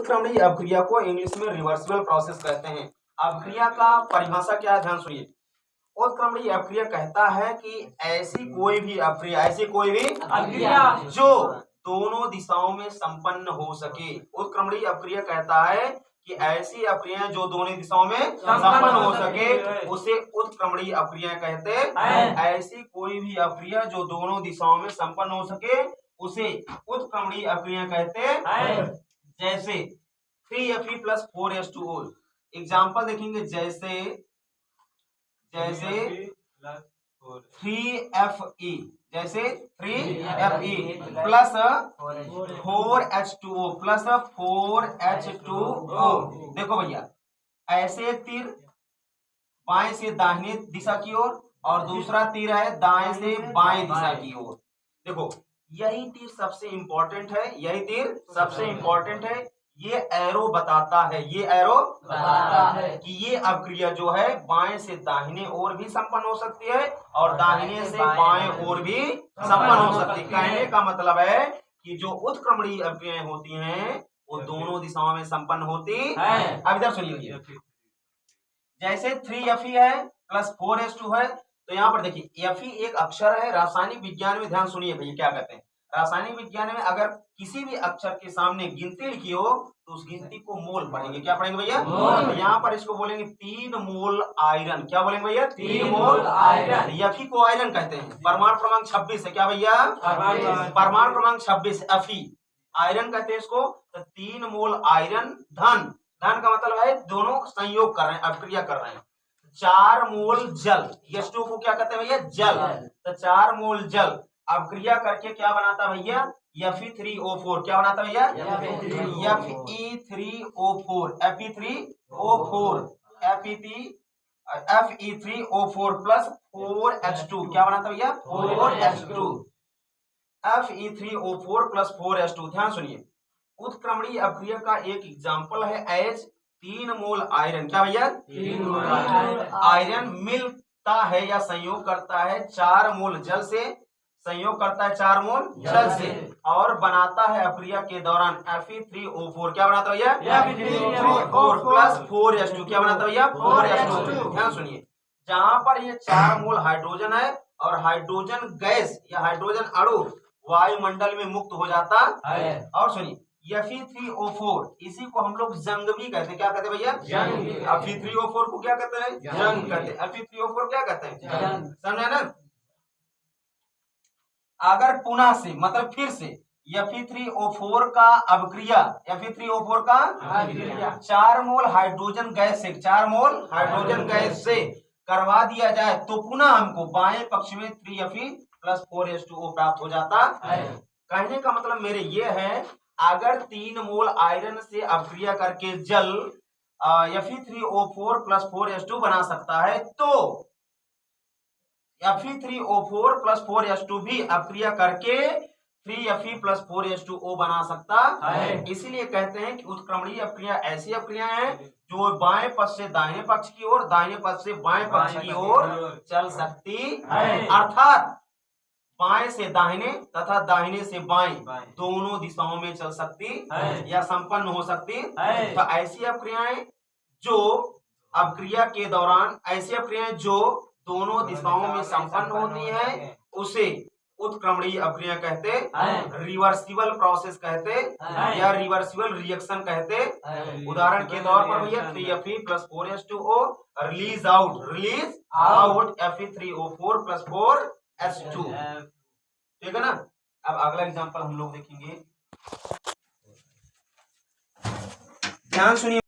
उत्क्रमणीय अपक्रिया को इंग्लिश में reversible process कहते हैं। अपक्रिया का परिभाषा क्या है, ध्यान सुनिए। उत्क्रमणीय अपक्रिया कहता है कि ऐसी कोई भी अपक्रिया जो दोनों दिशाओं में संपन्न हो सके। उत्क्रमणीय अपक्रिया कहता है कि ऐसी अपक्रियाएं जो दोनों दिशाओं में संपन्न हो सके उसे उत्क्रमणीय अपक्रिया कहते हैं। ऐसी कोई भी अपक्रिया जो दोनों दिशाओं में संपन्न हो सके उसे उत्क्रमणीय अपक्रिया कहते हैं। जैसे 3Fe + 4H2O एग्जाम्पल देखेंगे, जैसे 3Fe जैसे 3Fe plus 4H2O plus 4H2O। देखो भैया, ऐसे तीर बाएं से दाहिने दिशा की ओर और दूसरा तीर है दाएं से बाएं दिशा की ओर। देखो यही तीर सबसे इंपॉर्टेंट है, यही तीर सबसे इंपॉर्टेंट है। ये एरो बताता है, ये एरो बताता है कि ये अपक्रिया जो है बाएं से दाहिने ओर भी संपन्न हो सकती है और दाहिने से बाएं ओर भी संपन्न हो सकती है। कहने का मतलब है कि जो उत्क्रमणीय अपक्रियाएं होती हैं वो दोनों दिशाओं में संपन्न होती है। अब इधर सुनिए, जैसे 3Fe है प्लस 4H2 है, तो यहाँ पर देखिए Fe एक अक्षर है। रासायनिक विज्ञान में ध्यान सुनिए भैया क्या कहते हैं। रासायनिक विज्ञान में अगर किसी भी अक्षर के सामने गिनती लिखी हो तो उस गिनती को मोल पढ़ेंगे। क्या पढ़ेंगे भैया? तो यहाँ पर इसको बोलेंगे 3 मोल आयरन। क्या बोलेंगे भैया? 3 मोल आयरन। Fe को आयरन कहते हैं। परमाणु क्रमांक 26 है। क्या भैया? परमाणु क्रमांक 26 Fe आयरन कहते हैं इसको। तो 3 मोल आयरन धन, धन का मतलब है दोनों संयोग कर रहे हैं, अपक्रिया कर रहे हैं। 4 मोल जल, H2O को क्या कहते हैं भैया? जल। तो 4 मोल जल अपक्रिया करके क्या बनाता भैया? Fe3O4। क्या बनाता भैया? Fe3O4 plus 4H2। क्या बनाता भैया? 4H2। Fe3O4 plus 4H2। ध्यान सुनिए, उत्क्रमणीय अपक्रिया का एक एग्जाम्पल है एच 3 मोल आयरन। क्या भैया? 3 मोल आयरन मिलता है या संयोग करता है 4 मोल जल से, संयोग करता है 4 मोल जल से और बनाता है अपक्रिया के दौरान Fe3O4। क्या बनाता भैया? Fe3O4 plus 4H2। क्या बनाता भैया? 4H2। ध्यान सुनिए, जहां पर ये 4 मोल हाइड्रोजन है और हाइड्रोजन गैस या हाइड्रोजन अणु वायुमंडल में मुक्त हो जाता है। और सुनिए Fe3O4 इसी को हम लोग जंग भी कहते हैं। क्या कहते हैं भैया? जंग। Fe3O4 को क्या कहते हैं? जंग कहते हैं। Fe3O4 क्या कहते हैं? जंग। समझे ना? अगर पुनः से मतलब फिर से Fe3O4 का अपक्रिया, Fe3O4 का 4 मोल हाइड्रोजन गैस से, 4 मोल हाइड्रोजन गैस से करवा दिया जाए तो पुनः हमको बाएं पक्ष में 3Fe प्लस 4H2O प्राप्त हो जाता है। कहने का मतलब मेरे ये है, अगर 3 मोल आयरन से अपक्रिया करके जल Fe3O4 प्लस 4H2 बना सकता है तो Fe3O4 प्लस 4H2 भी अपक्रिया करके 3Fe प्लस 4H2O बना सकता है। इसीलिए कहते हैं कि उत्क्रमणीय अपक्रिया ऐसी अपक्रिया है जो बाएं पक्ष से दाहिने पक्ष की ओर, दाहिने पक्ष से बाएं पक्ष की ओर चल सकती है। अर्थात बाएं से दाहिने तथा दाहिने से बाएं दोनों दिशाओं में चल सकती है या संपन्न हो सकती है। तो ऐसी अपक्रियाएं जो अपक्रिया के दौरान, ऐसी अपक्रियाएं जो दोनों दिशाओं में संपन्न होती है उसे उत्क्रमणीय अपक्रिया कहते, रिवर्सिबल प्रोसेस कहते या रिवर्सिबल रिएक्शन कहते। उदाहरण के तौर पर भैया 3Fe plus 4H2O release out Fe3O4 plus 4H2। ठीक है ना? अब अगला एग्जांपल हम लोग देखेंगे, ध्यान सुनिए।